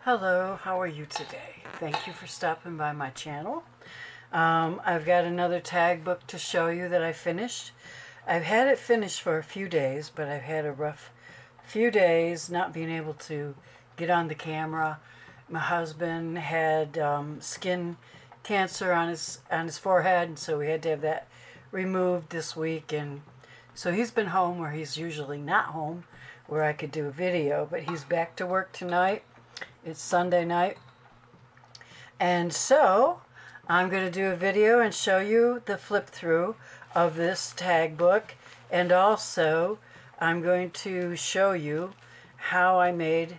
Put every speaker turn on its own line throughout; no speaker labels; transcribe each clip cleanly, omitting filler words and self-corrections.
Hello, how are you today? Thank you for stopping by my channel. I've got another tag book to show you that I finished. I've had it finished for a few days, but I've had a rough few days not being able to get on the camera. My husband had skin cancer on his forehead, and so we had to have that removed this week. And so he's been home where he's usually not home, where I could do a video, but he's back to work tonight. It's Sunday night. And so I'm going to do a video and show you the flip through of this tag book. And also I'm going to show you how I made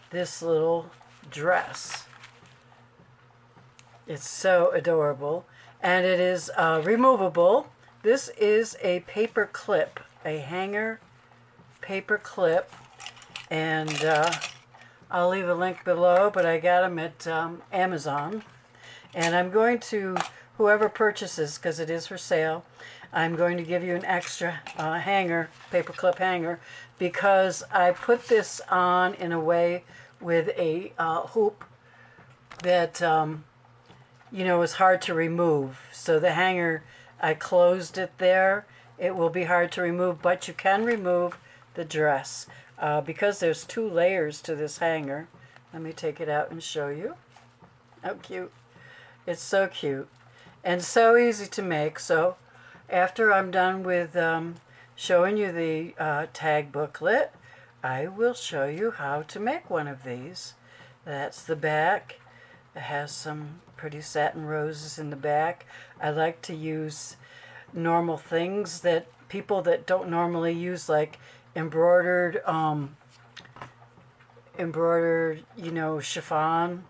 this little dress. It's so adorable. And it is removable. This is a paper clip, a hanger paper clip. And I'll leave a link below, but I got them at Amazon. And I'm going to, whoever purchases, because it is for sale, I'm going to give you an extra hanger, paperclip hanger, because I put this on in a way with a hoop that, you know, is hard to remove. So the hanger, I closed it there. It will be hard to remove, but you can remove the dress. Because there's 2 layers to this hanger. Let me take it out and show you. How cute. It's so cute. And so easy to make. So after I'm done with showing you the tag booklet, I will show you how to make one of these. That's the back. It has some pretty satin roses in the back. I like to use normal things that people that don't normally use, like embroidered, you know, chiffon,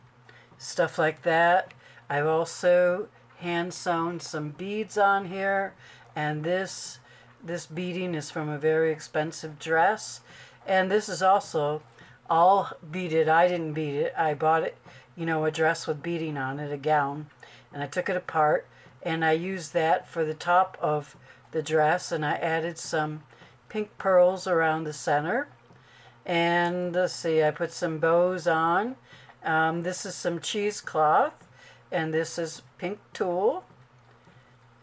stuff like that. I've also hand sewn some beads on here, and this beading is from a very expensive dress, and this is also all beaded. I didn't bead it. I bought it, you know, a dress with beading on it, a gown, and I took it apart, and I used that for the top of the dress, and I added some pink pearls around the center. And let's see, I put some bows on. This is some cheesecloth, and this is pink tulle.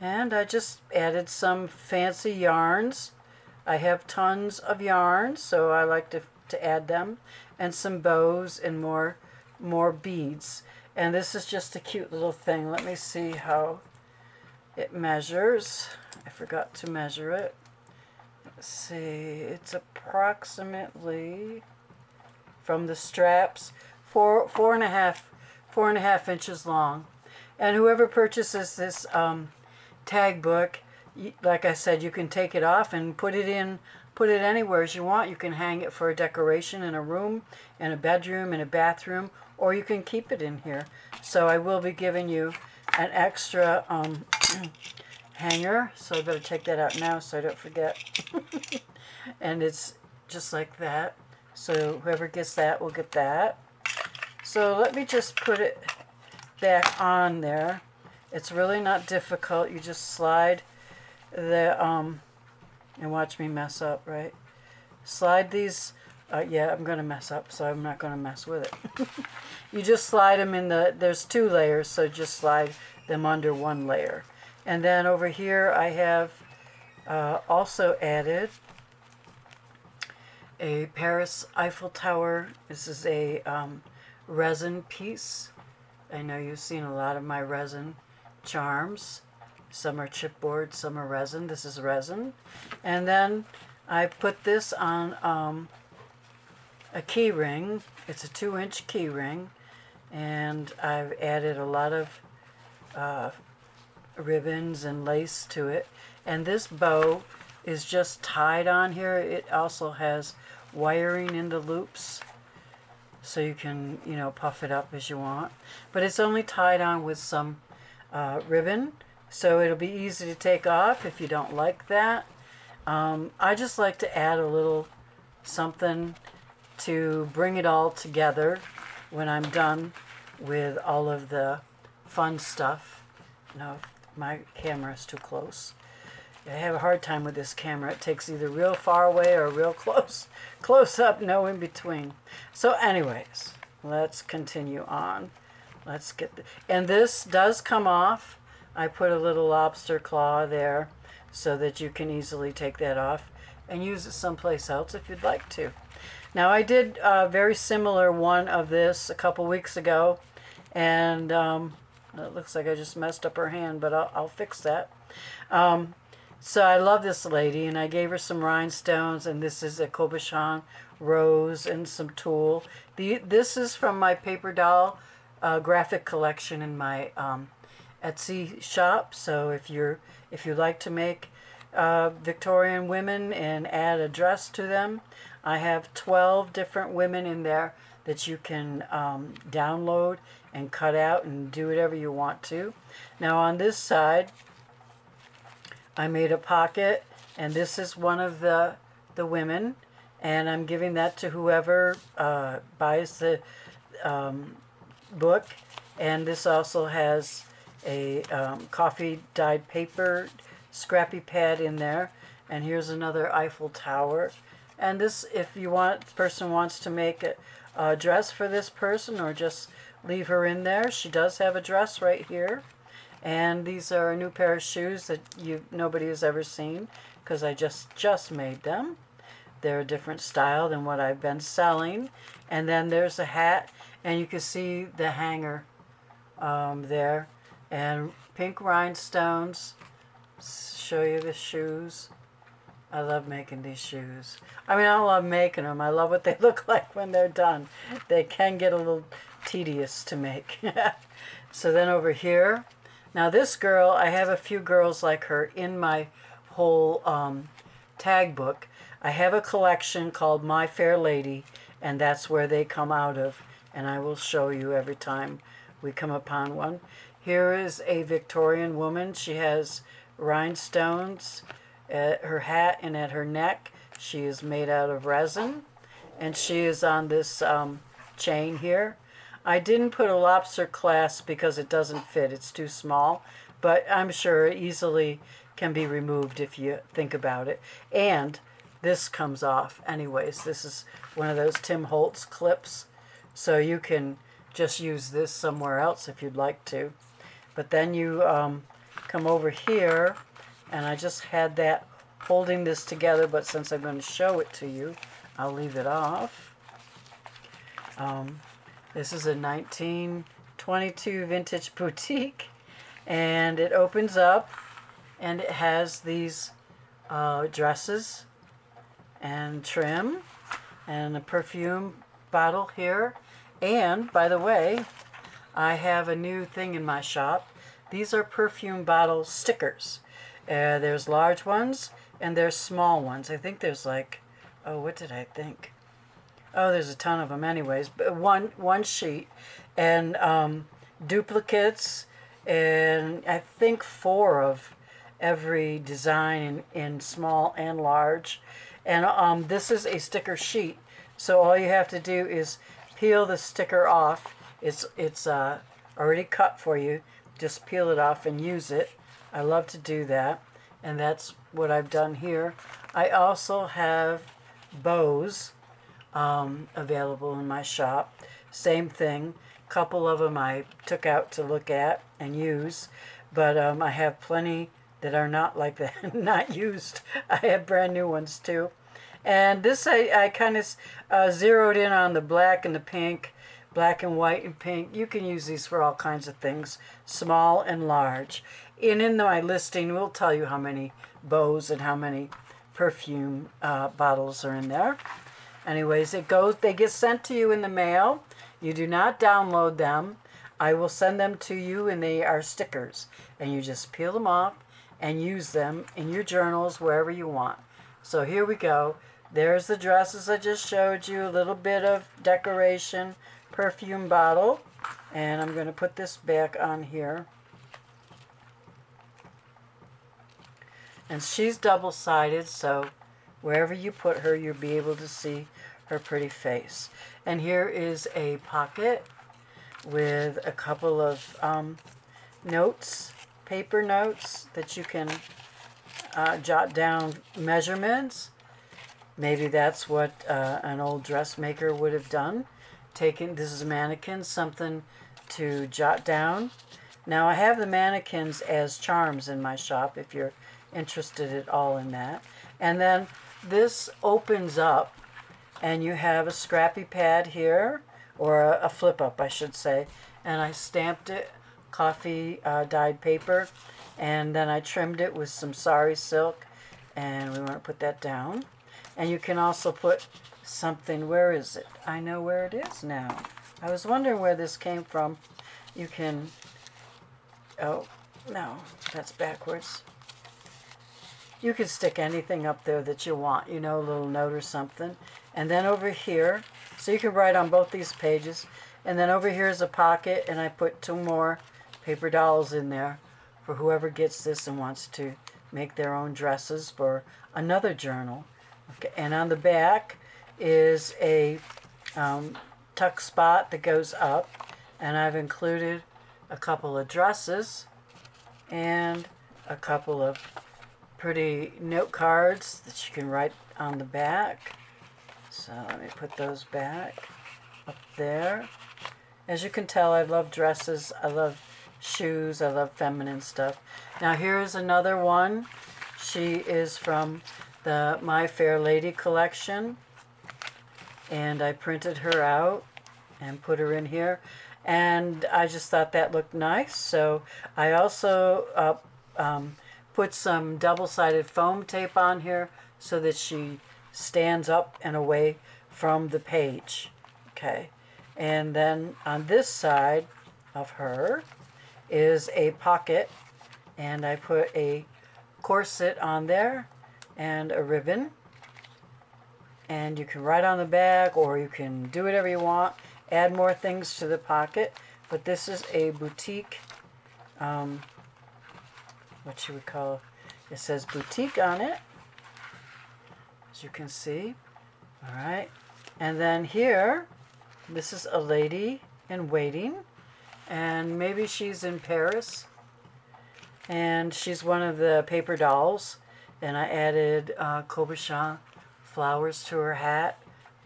And I just added some fancy yarns. I have tons of yarns, so I like to add them, and some bows and more beads. And this is just a cute little thing. Let me see how it measures. I forgot to measure it. Let's see, it's approximately, from the straps, four and a half inches long. And whoever purchases this tag book, like I said, you can take it off and put it anywhere as you want. You can hang it for a decoration in a room, in a bedroom, in a bathroom, or you can keep it in here. So I will be giving you an extra hanger, so I better take that out now so I don't forget. And it's just like that, so whoever gets that will get that. So let me just put it back on there. It's really not difficult. You just slide the and watch me mess up, right? Slide these. Yeah, I'm gonna mess up, so I'm not gonna mess with it. You just slide them in there's 2 layers, so just slide them under 1 layer. And then over here I have also added a Paris Eiffel Tower. This is a resin piece. I know you've seen a lot of my resin charms. Some are chipboard, some are resin. This is resin. And then I put this on a key ring. It's a 2-inch key ring. And I've added a lot of ribbons and lace to it, and this bow is just tied on here. It also has wiring in the loops, so you can, you know, puff it up as you want, but it's only tied on with some ribbon, so it'll be easy to take off if you don't like that. I just like to add a little something to bring it all together when I'm done with all of the fun stuff. No, my camera is too close. I have a hard time with this camera. It takes either real far away or real close up, no in between. So anyways, let's continue on. Let's get and this does come off. I put a little lobster claw there so that you can easily take that off and use it someplace else if you'd like to. Now I did a very similar one of this a couple weeks ago, and it looks like I just messed up her hand, but I'll fix that. So I love this lady, and I gave her some rhinestones, and this is a Cabochon rose and some tulle. This is from my paper doll graphic collection in my Etsy shop. So if you like to make Victorian women and add a dress to them, I have 12 different women in there that you can download and cut out and do whatever you want to. Now on this side, I made a pocket, and this is one of the women, and I'm giving that to whoever buys the book. And this also has a coffee dyed paper scrappy pad in there, and here's another Eiffel Tower. And this, if you want, the person wants to make a dress for this person or just leave her in there, she does have a dress right here. And these are a new pair of shoes that nobody has ever seen, because I just made them. They're a different style than what I've been selling. And then there's a hat, and you can see the hanger there, and pink rhinestones. Show you the shoes. I love making these shoes. I mean, I love making them. I love what they look like when they're done. They can get a little tedious to make. So then over here, now this girl, I have a few girls like her in my whole tag book. I have a collection called My Fair Lady, and that's where they come out of, and I will show you every time we come upon one. Here is a Victorian woman. She has rhinestones at her hat and at her neck. She is made out of resin, and she is on this chain here. I didn't put a lobster clasp because it doesn't fit. It's too small, but I'm sure it easily can be removed if you think about it. And this comes off anyways. This is one of those Tim Holtz clips, so you can just use this somewhere else if you'd like to. But then you come over here, and I just had that holding this together, but since I'm going to show it to you, I'll leave it off. This is a 1922 vintage boutique, and it opens up, and it has these dresses and trim and a perfume bottle here. And by the way, I have a new thing in my shop. These are perfume bottle stickers. There's large ones and there's small ones. I think there's like, oh, what did I think? Oh, there's a ton of them anyways. But one sheet, and duplicates, and I think 4 of every design in small and large. And this is a sticker sheet, so all you have to do is peel the sticker off. It's already cut for you. Just peel it off and use it. I love to do that, and that's what I've done here. I also have bows available in my shop. Same thing. A couple of them I took out to look at and use, but I have plenty that are not like that, not used. I have brand new ones too. And this I kind of zeroed in on the black and the pink, black and white and pink. You can use these for all kinds of things, small and large. And in my listing, we'll tell you how many bows and how many perfume bottles are in there. Anyways, they get sent to you in the mail. You do not download them. I will send them to you, and they are stickers. And you just peel them off and use them in your journals wherever you want. So here we go. There's the dresses I just showed you, a little bit of decoration, perfume bottle. And I'm going to put this back on here. And she's double-sided, so wherever you put her, you'll be able to see her pretty face. And here is a pocket with a couple of notes, paper notes, that you can jot down measurements. Maybe that's what an old dressmaker would have done. taken, this is a mannequin, something to jot down. Now I have the mannequins as charms in my shop if you're interested at all in that. And then this opens up and you have a scrappy pad here, or a flip up I should say, and I stamped it coffee dyed paper, and then I trimmed it with some sari silk, and we want to put that down. And you can also put something, where is it? I know where it is now. I was wondering where this came from. You can, oh no, that's backwards. You can stick anything up there that you want, you know, a little note or something. And then over here, so you can write on both these pages. And then over here is a pocket, and I put 2 more paper dolls in there for whoever gets this and wants to make their own dresses for another journal. Okay, and on the back is a tuck spot that goes up, and I've included a couple of dresses and a couple of pretty note cards that you can write on the back. So let me put those back up there. As you can tell, I love dresses, I love shoes, I love feminine stuff. Now here's another one. She is from the My Fair Lady collection, and I printed her out and put her in here, and I just thought that looked nice. So I also put some double-sided foam tape on here so that she stands up and away from the page. Okay, and then on this side of her is a pocket, and I put a corset on there and a ribbon, and you can write on the back, or you can do whatever you want, add more things to the pocket. But this is a boutique, what you would call, it says boutique on it, as you can see. All right, and then here, this is a lady in waiting, and maybe she's in Paris, and she's one of the paper dolls, and I added cabochon flowers to her hat,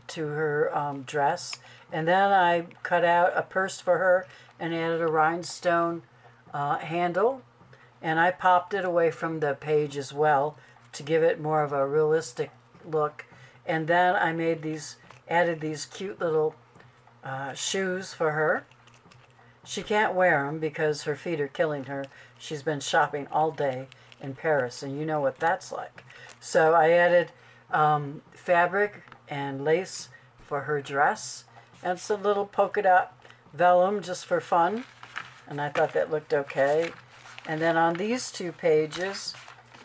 to her dress, and then I cut out a purse for her and added a rhinestone handle, and I popped it away from the page as well to give it more of a realistic look. And then I made these, added these cute little shoes for her. She can't wear them because her feet are killing her. She's been shopping all day in Paris, and you know what that's like. So I added fabric and lace for her dress, and some little polka dot vellum just for fun, and I thought that looked okay. And then on these 2 pages,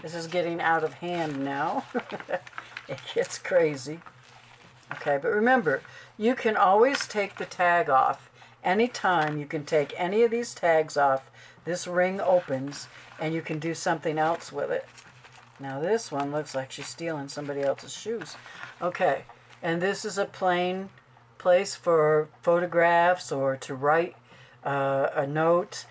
this is getting out of hand now. It gets crazy. Okay, but remember, you can always take the tag off. Anytime you can take any of these tags off, this ring opens and you can do something else with it. Now this one looks like she's stealing somebody else's shoes. Okay, and this is a plain place for photographs or to write a note,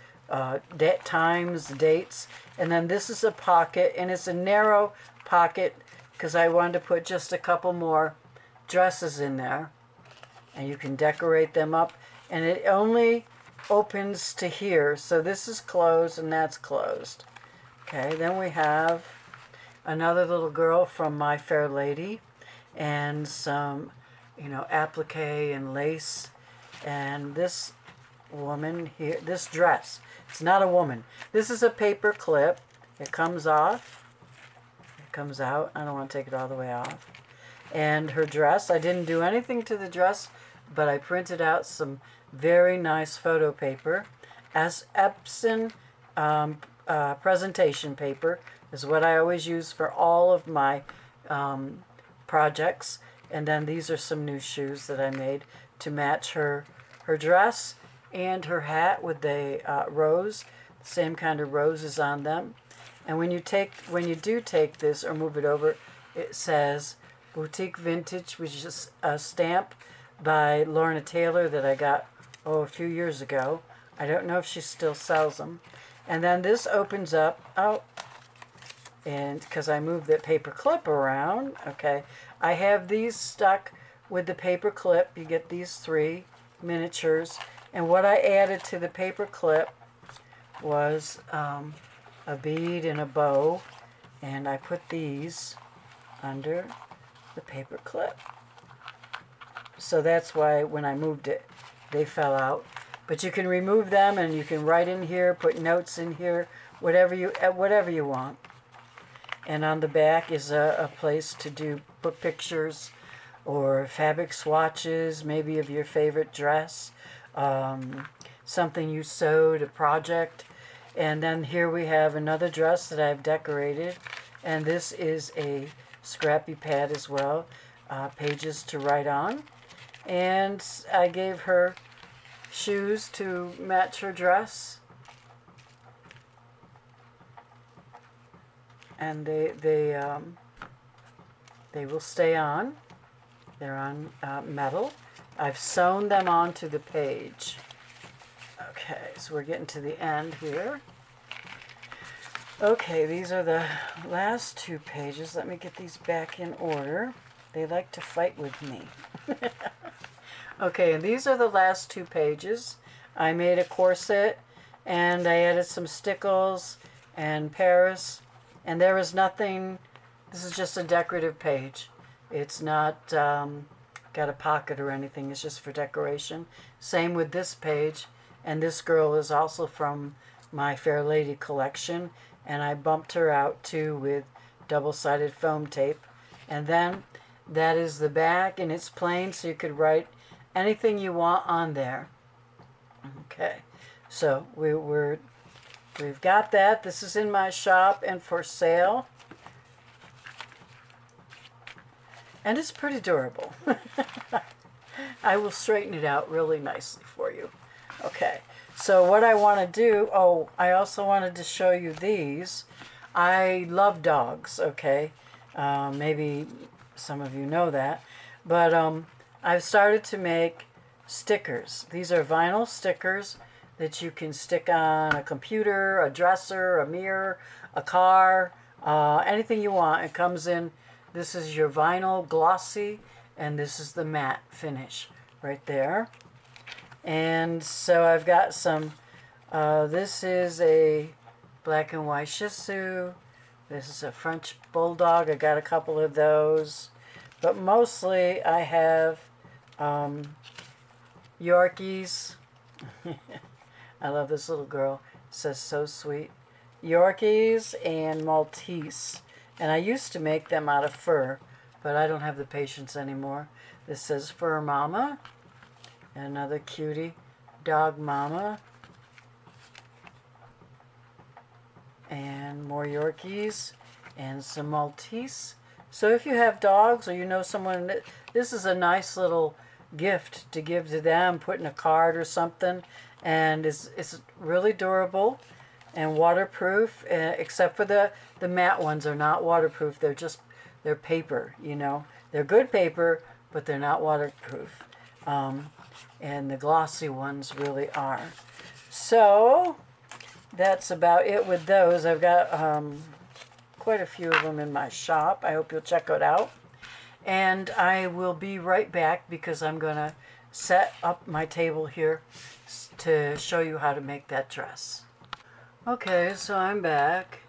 times, dates. And then this is a pocket, and it's a narrow pocket because I wanted to put just a couple more dresses in there, and you can decorate them up, and it only opens to here, so this is closed and that's closed. Okay, then we have another little girl from My Fair Lady, and some, you know, applique and lace, and this woman here, this dress, it's not a woman, this is a paper clip. It comes off, it comes out, I don't want to take it all the way off. And her dress, I didn't do anything to the dress, but I printed out some very nice photo paper. As Epson presentation paper is what I always use for all of my projects. And then these are some new shoes that I made to match her dress and her hat with the rose, same kind of roses on them. And when you do take this or move it over, it says Boutique Vintage, which is a stamp by Lorna Taylor that I got a few years ago. I don't know if she still sells them. And then this opens up, and because I moved that paper clip around, okay, I have these stuck with the paper clip. You get these 3, miniatures. And what I added to the paper clip was a bead and a bow, and I put these under the paper clip. So that's why when I moved it, they fell out. But you can remove them, and you can write in here, put notes in here, whatever you want. And on the back is a place to put pictures or fabric swatches, maybe of your favorite dress, something you sewed, a project. And then here we have another dress that I've decorated, and this is a scrappy pad as well, pages to write on. And I gave her shoes to match her dress, and they will stay on. They're on metal. I've sewn them onto the page. Okay, so we're getting to the end here. Okay, these are the last 2 pages. Let me get these back in order. They like to fight with me. Okay, and these are the last 2 pages. I made a corset, and I added some stickles and Paris, and there is nothing. This is just a decorative page. It's not got a pocket or anything. It's just for decoration. Same with this page. And this girl is also from my Fair Lady collection, and I bumped her out too with double-sided foam tape. And then that is the back, and it's plain, so you could write anything you want on there. Okay, so we've got that. This is in my shop and for sale, and it's pretty durable. I will straighten it out really nicely for you. Okay, so what I want to do, I also wanted to show you these. I love dogs, okay? Maybe some of you know that. But I've started to make stickers. These are vinyl stickers that you can stick on a computer, a dresser, a mirror, a car, anything you want. It comes in, this is your vinyl glossy, and this is the matte finish right there. And so I've got some, this is a black and white Shih Tzu. This is a French Bulldog. I got a couple of those. But mostly I have Yorkies. I love this little girl. It says so sweet. Yorkies and Maltese. And I used to make them out of fur, but I don't have the patience anymore. This says Fur Mama. Another cutie, Dog Mama. And more Yorkies and some Maltese. So if you have dogs or you know someone, this is a nice little gift to give to them, put in a card or something. And it's really durable and waterproof, except for the matte ones are not waterproof. They're paper, you know. They're good paper, but they're not waterproof. And the glossy ones really are. So that's about it with those. I've got quite a few of them in my shop. I hope you'll check it out. And I will be right back because I'm going to set up my table here to show you how to make that dress. Okay, so I'm back.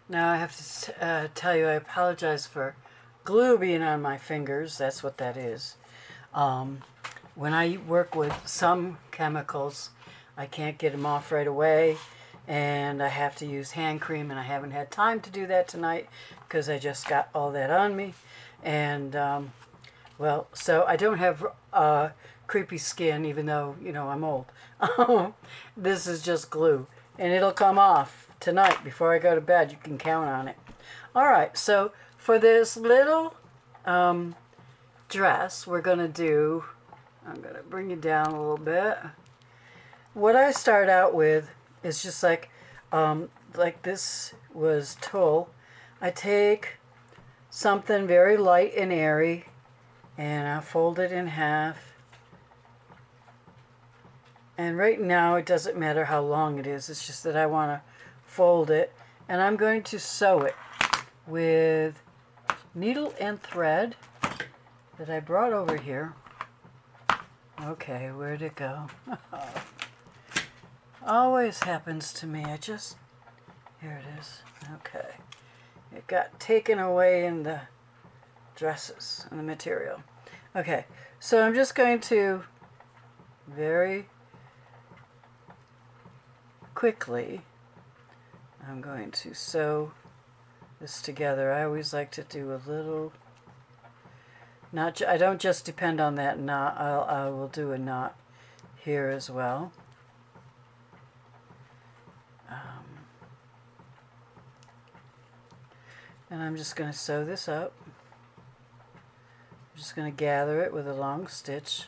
Now I have to tell you I apologize for glue being on my fingers. That's what that is. When I work with some chemicals, I can't get them off right away, and I have to use hand cream, and I haven't had time to do that tonight because I just got all that on me. And, well, so I don't have creepy skin, even though, you know, I'm old. This is just glue, and it'll come off tonight before I go to bed. You can count on it. All right, so for this little dress, we're going to do, I'm going to bring it down a little bit. What I start out with is just like this was tulle. I take something very light and airy, and I fold it in half. And right now it doesn't matter how long it is, it's just that I want to fold it. And I'm going to sew it with needle and thread that I brought over here. Okay, where'd it go? Always happens to me. Here it is. Okay. It got taken away in the dresses and the material. Okay, so I'm just going to very quickly, I'm going to sew this together. I always like to do a little, I don't just depend on that knot. I will do a knot here as well. And I'm just going to sew this up. I'm just going to gather it with a long stitch.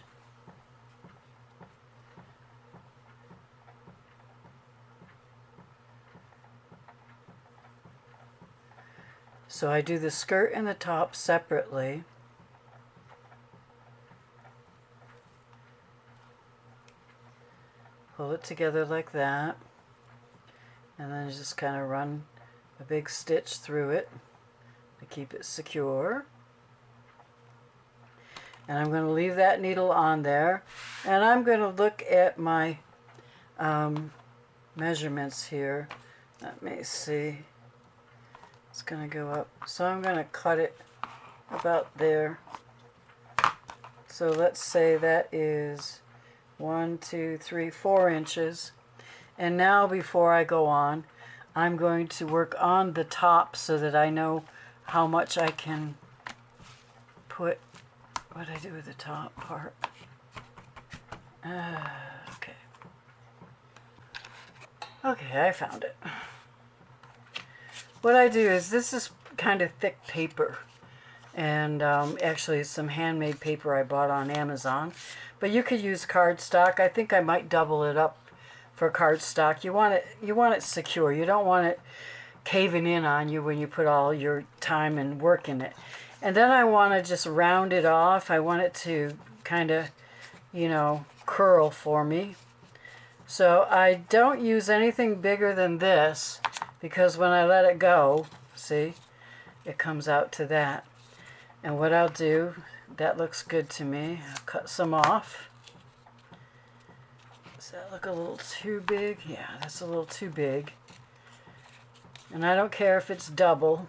So I do the skirt and the top separately. Pull it together like that. And then just kind of run a big stitch through it to keep it secure. And I'm going to leave that needle on there. And I'm going to look at my measurements here. Let me see. It's going to go up. So I'm going to cut it about there. So let's say that is 1, 2, 3, 4 inches. And now before I go on, I'm going to work on the top so that I know how much I can put. What do I do with the top part? Okay. Okay, I found it. What I do is, this is kind of thick paper. And actually some handmade paper I bought on Amazon. But you could use cardstock. I think I might double it up for cardstock. You want it secure. You don't want it caving in on you when you put all your time and work in it. And then I want to just round it off. I want it to kind of, you know, curl for me. So I don't use anything bigger than this, because when I let it go, see, it comes out to that. And what I'll do, that looks good to me. I'll cut some off. Does that look a little too big? Yeah, that's a little too big. And I don't care if it's double.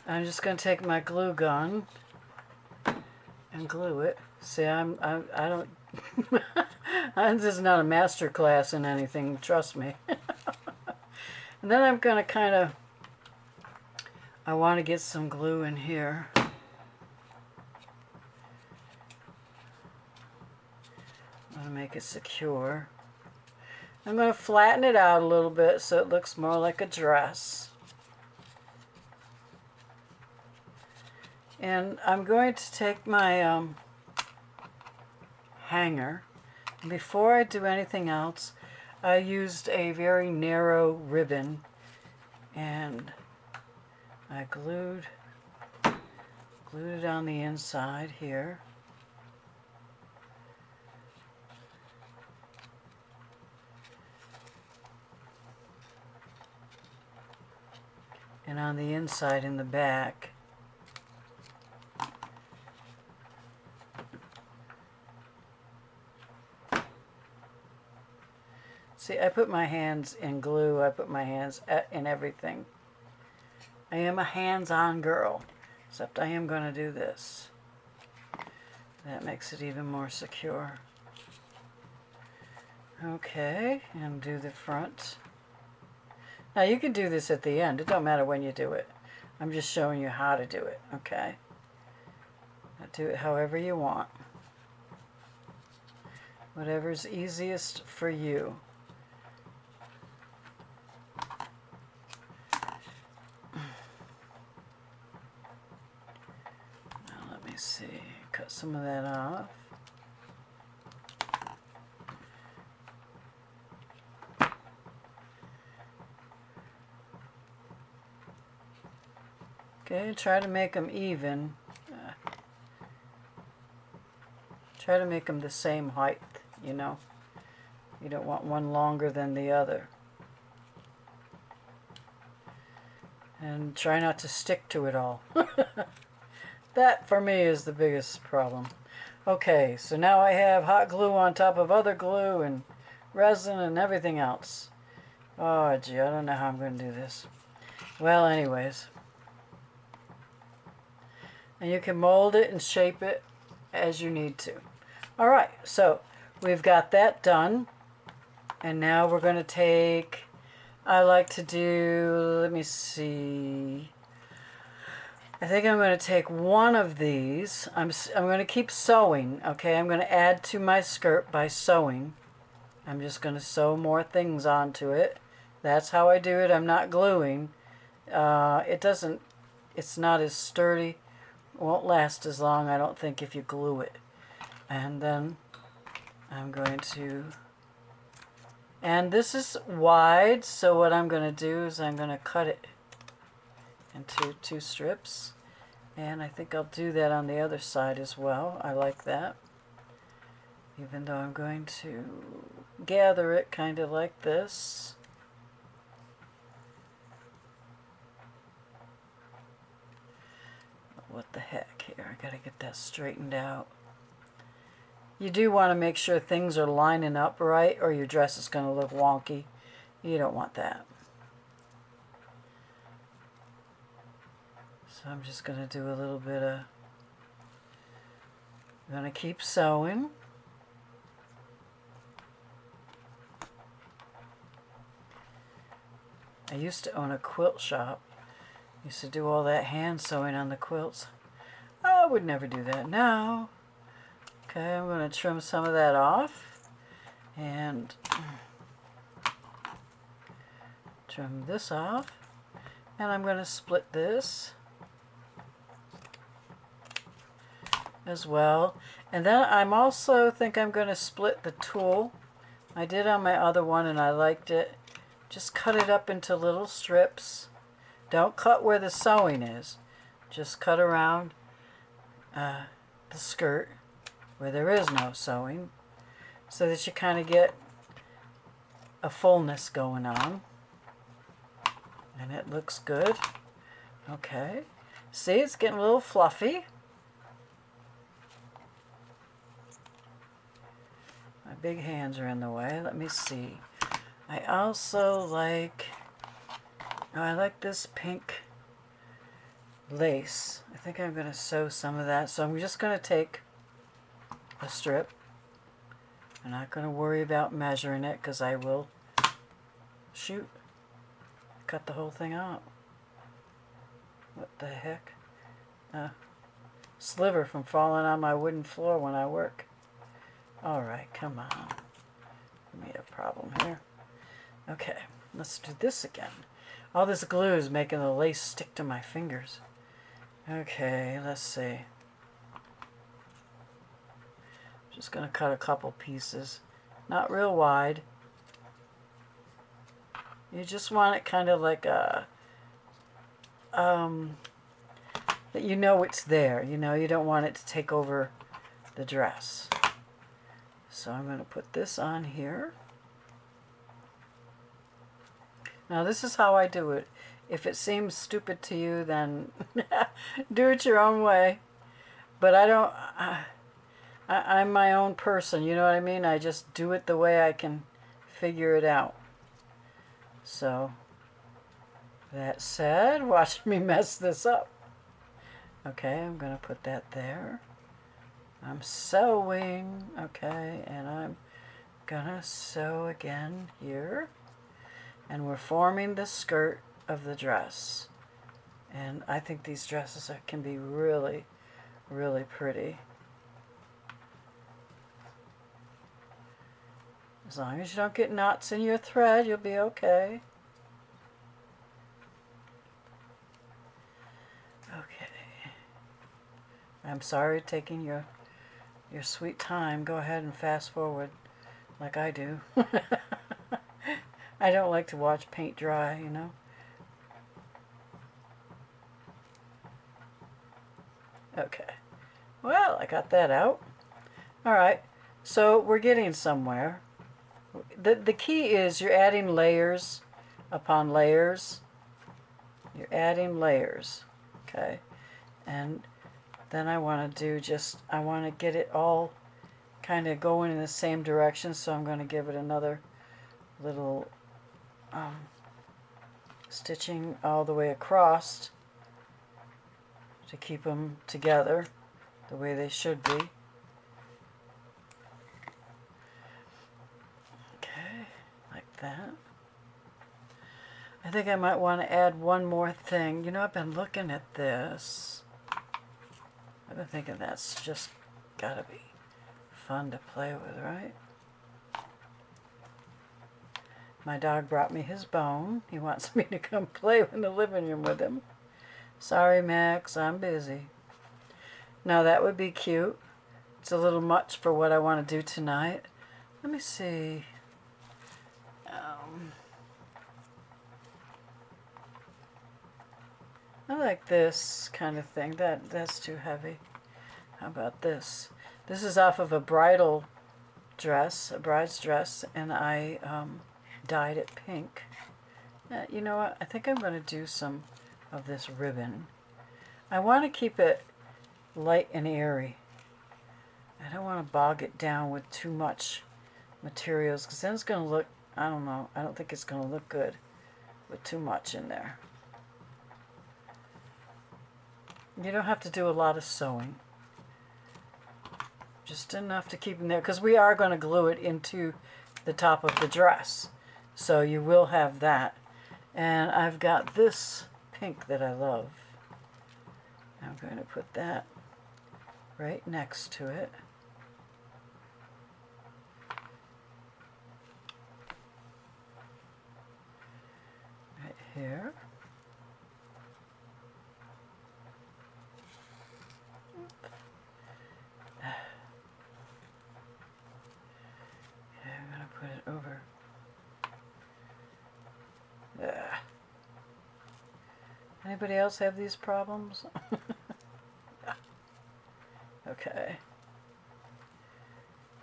I'm just going to take my glue gun and glue it. See, I don't... This is not a master class in anything, trust me. And then I'm going to kind of... I want to get some glue in here. I'm going to make it secure. I'm going to flatten it out a little bit so it looks more like a dress. And I'm going to take my hanger. Before I do anything else, I used a very narrow ribbon and I glued it on the inside here. And on the inside in the back. See, I put my hands in glue. I put my hands in everything. I am a hands-on girl, except I am going to do this. That makes it even more secure. Okay, and do the front. Now you can do this at the end. It don't matter when you do it. I'm just showing you how to do it, okay? Do it however you want. Whatever's easiest for you. Now let me see. Cut some of that off. Okay, try to make them even. Try to make them the same height, you know. You don't want one longer than the other. And try not to stick to it all. That, for me, is the biggest problem. Okay, so now I have hot glue on top of other glue and resin and everything else. Oh, gee, I don't know how I'm going to do this. Well, anyways. And you can mold it and shape it as you need to. All right, so we've got that done. And now we're going to take, I like to do, let me see. I think I'm going to take one of these. I'm going to keep sewing, okay? I'm going to add to my skirt by sewing. I'm just going to sew more things onto it. That's how I do it. I'm not gluing. It's not as sturdy. Won't last as long, I don't think, if you glue it. And then I'm going to, and this is wide, so what I'm going to do is I'm going to cut it into 2 strips. And I think I'll do that on the other side as well. I like that. Even though I'm going to gather it kind of like this. What the heck here? I gotta get that straightened out. You do want to make sure things are lining up right or your dress is going to look wonky. You don't want that. So I'm just going to do a little bit of, I'm going to keep sewing. I used to own a quilt shop. Used to do all that hand sewing on the quilts. I would never do that now. Okay, I'm going to trim some of that off. And trim this off. And I'm going to split this as well. And then I'm also think I'm going to split the tulle. I did on my other one and I liked it. Just cut it up into little strips. Don't cut where the sewing is. Just cut around the skirt where there is no sewing so that you kind of get a fullness going on. And it looks good. Okay. See, it's getting a little fluffy. My big hands are in the way. Let me see. I also like, I like this pink lace. I think I'm going to sew some of that. So I'm just going to take a strip. I'm not going to worry about measuring it because I will shoot. Cut the whole thing out. What the heck? Sliver from falling on my wooden floor when I work. Alright, come on. Give me a problem here. Okay, let's do this again. All this glue is making the lace stick to my fingers. Okay, let's see. Just going to cut a couple pieces. Not real wide. You just want it kind of like a, that you know it's there. You know, you don't want it to take over the dress. So I'm going to put this on here. Now this is how I do it. If it seems stupid to you, then do it your own way. But I don't, I'm my own person, you know what I mean? I just do it the way I can figure it out. So, that said, watch me mess this up. Okay, I'm going to put that there. I'm sewing, okay, and I'm going to sew again here. And we're forming the skirt of the dress. And I think these dresses can be really, really pretty. As long as you don't get knots in your thread, you'll be okay. Okay. I'm sorry taking your sweet time. Go ahead and fast forward like I do. I don't like to watch paint dry, you know. Okay. Well, I got that out. All right. So we're getting somewhere. The key is you're adding layers upon layers. You're adding layers. Okay. And Then I want to do I want to get it all kind of going in the same direction, so I'm going to give it another little stitching all the way across to keep them together the way they should be. Okay, like that. I think I might want to add one more thing. You know, I've been looking at this. I've been thinking that's just gotta be fun to play with, right? My dog brought me his bone. He wants me to come play in the living room with him. Sorry, Max, I'm busy. Now that would be cute. It's a little much for what I want to do tonight. Let me see. I like this kind of thing. That's too heavy. How about this? This is off of a bridal dress, a bride's dress, and I dyed it pink. You know what? I think I'm going to do some of this ribbon. I want to keep it light and airy. I don't want to bog it down with too much materials, because then it's going to look, I don't know, I don't think it's going to look good with too much in there. You don't have to do a lot of sewing. Just enough to keep in there, because we are going to glue it into the top of the dress. So you will have that. And I've got this pink that I love. I'm going to put that right next to it. Right here. Put it over. Anybody else have these problems? Okay.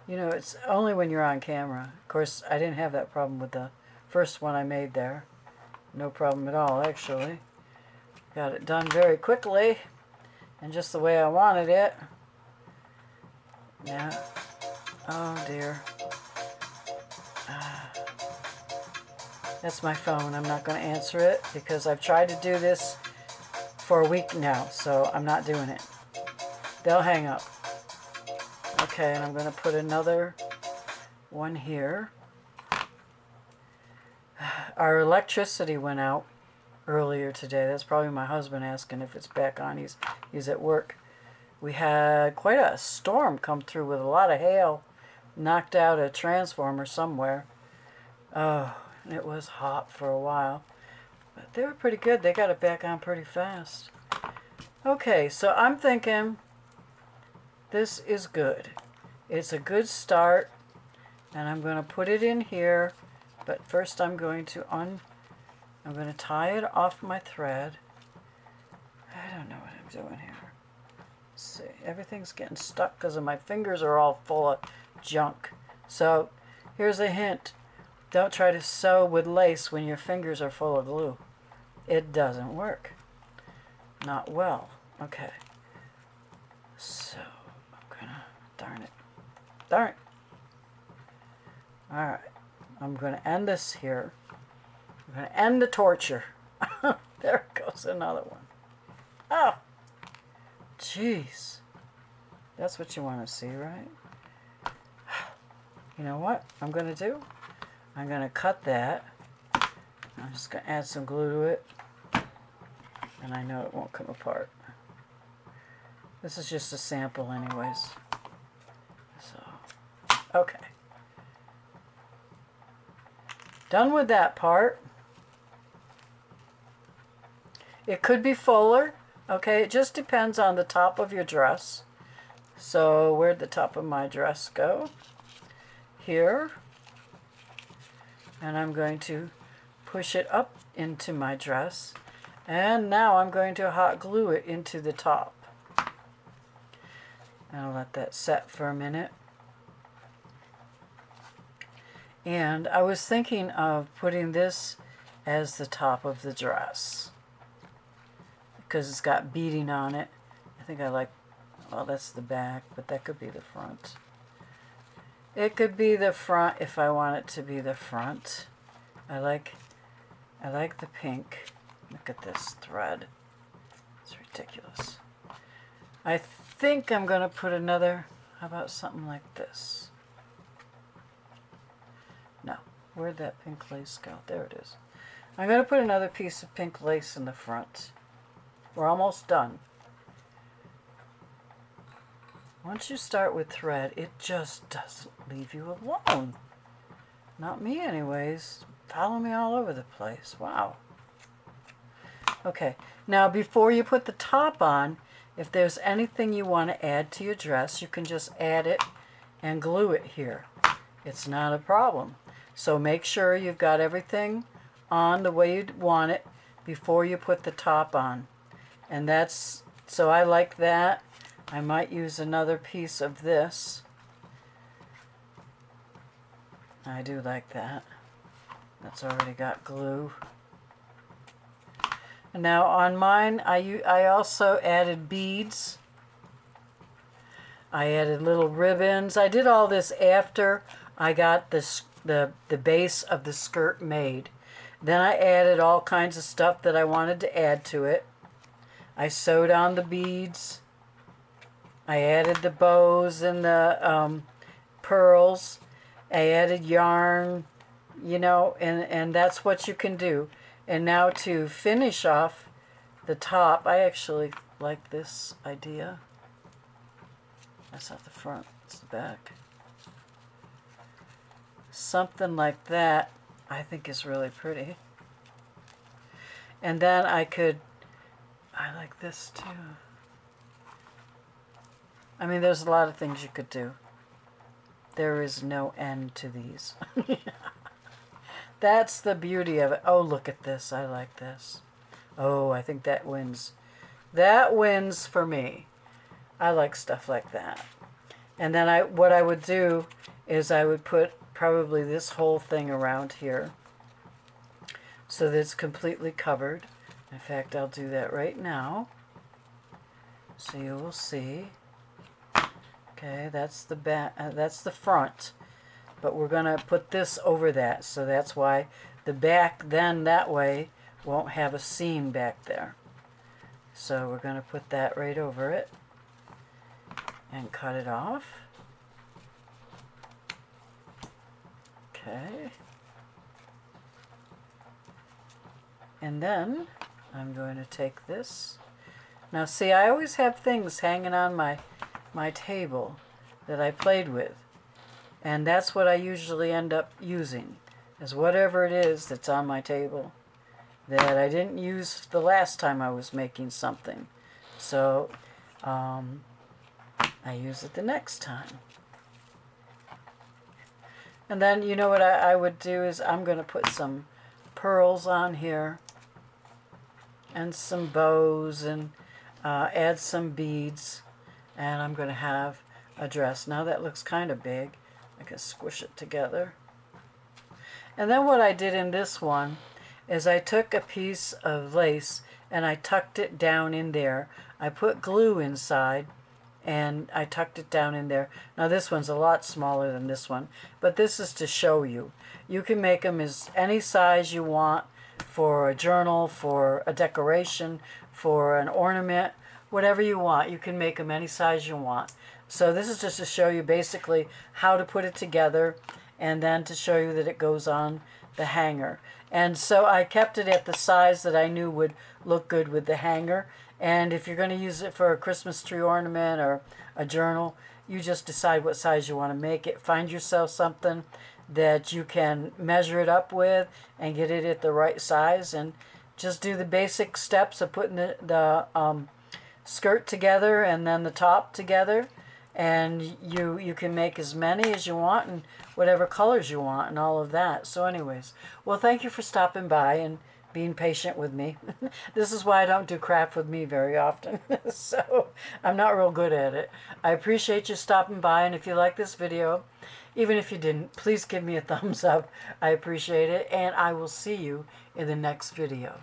You know, it's only when you're on camera. Of course, I didn't have that problem with the first one I made there. No problem at all, actually. Got it done very quickly and just the way I wanted it. Yeah. Oh, dear. That's my phone. I'm not going to answer it because I've tried to do this for a week now, so I'm not doing it. They'll hang up. Okay, and I'm going to put another one here. Our electricity went out earlier today. That's probably my husband asking if it's back on. He's at work. We had quite a storm come through with a lot of hail. Knocked out a transformer somewhere. Oh, it was hot for a while. But they were pretty good. They got it back on pretty fast. Okay, so I'm thinking this is good. It's a good start. And I'm going to put it in here. But first I'm going to tie it off my thread. I don't know what I'm doing here. Let's see. Everything's getting stuck because my fingers are all full of junk. So here's a hint. Don't try to sew with lace when your fingers are full of glue. It doesn't work. Not well. Okay. So I'm gonna, darn it. Darn it. Alright. I'm gonna end this here. I'm gonna end the torture. There goes another one. Oh! Jeez. That's what you want to see, right? You know what I'm going to do? I'm going to cut that. I'm just going to add some glue to it. And I know it won't come apart. This is just a sample anyways. So, okay. Done with that part. It could be fuller. Okay, it just depends on the top of your dress. So where'd the top of my dress go? Here. And I'm going to push it up into my dress. And now I'm going to hot glue it into the top. And I'll let that set for a minute. And I was thinking of putting this as the top of the dress, because it's got beading on it. I think I like Well, that's the back, but that could be the front. It could be the front if I want it to be the front. I like the pink. Look at this thread. It's ridiculous. I think I'm going to put another, how about something like this? No, where'd that pink lace go? There it is. I'm going to put another piece of pink lace in the front. We're almost done. Once you start with thread, it just doesn't leave you alone. Not me anyways. Follow me all over the place. Wow. Okay, now before you put the top on, if there's anything you want to add to your dress, you can just add it and glue it here. It's not a problem. So make sure you've got everything on the way you'd want it before you put the top on. And that's, so I like that. I might use another piece of this. I do like that. That's already got glue. And now on mine, I also added beads. I added little ribbons. I did all this after I got the base of the skirt made. Then I added all kinds of stuff that I wanted to add to it. I sewed on the beads. I added the bows and the pearls. I added yarn, you know, and that's what you can do. And now to finish off the top, I actually like this idea. That's not the front, it's the back. Something like that I think is really pretty. And then I like this too. I mean, there's a lot of things you could do. There is no end to these. That's the beauty of it. Oh, look at this. I like this. Oh, I think that wins. That wins for me. I like stuff like that. And then what I would do is I would put probably this whole thing around here so that it's completely covered. In fact, I'll do that right now. So you will see. Okay, that's the back. That's the front. But we're going to put this over that. So that's why the back then that way won't have a seam back there. So we're going to put that right over it and cut it off. Okay. And then I'm going to take this. Now see, I always have things hanging on my table that I played with. And that's what I usually end up using, is whatever it is that's on my table that I didn't use the last time I was making something. So I use it the next time. And then, you know what I would do is I'm going to put some pearls on here and some bows and add some beads. And I'm going to have a dress. Now that looks kind of big. I can squish it together. And then what I did in this one is I took a piece of lace and I tucked it down in there. I put glue inside and I tucked it down in there. Now this one's a lot smaller than this one, but this is to show you. You can make them as any size you want for a journal, for a decoration, for an ornament, whatever you want. You can make them any size you want. So this is just to show you basically how to put it together and then to show you that it goes on the hanger. And so I kept it at the size that I knew would look good with the hanger. And if you're going to use it for a Christmas tree ornament or a journal, you just decide what size you want to make it. Find yourself something that you can measure it up with and get it at the right size. And just do the basic steps of putting the skirt together and then the top together. And you can make as many as you want and whatever colors you want and all of that. So anyways, well, thank you for stopping by and being patient with me. This is why I don't do craft with me very often. So I'm not real good at it. I appreciate you stopping by. And if you like this video, even if you didn't, please give me a thumbs up. I appreciate it. And I will see you in the next video.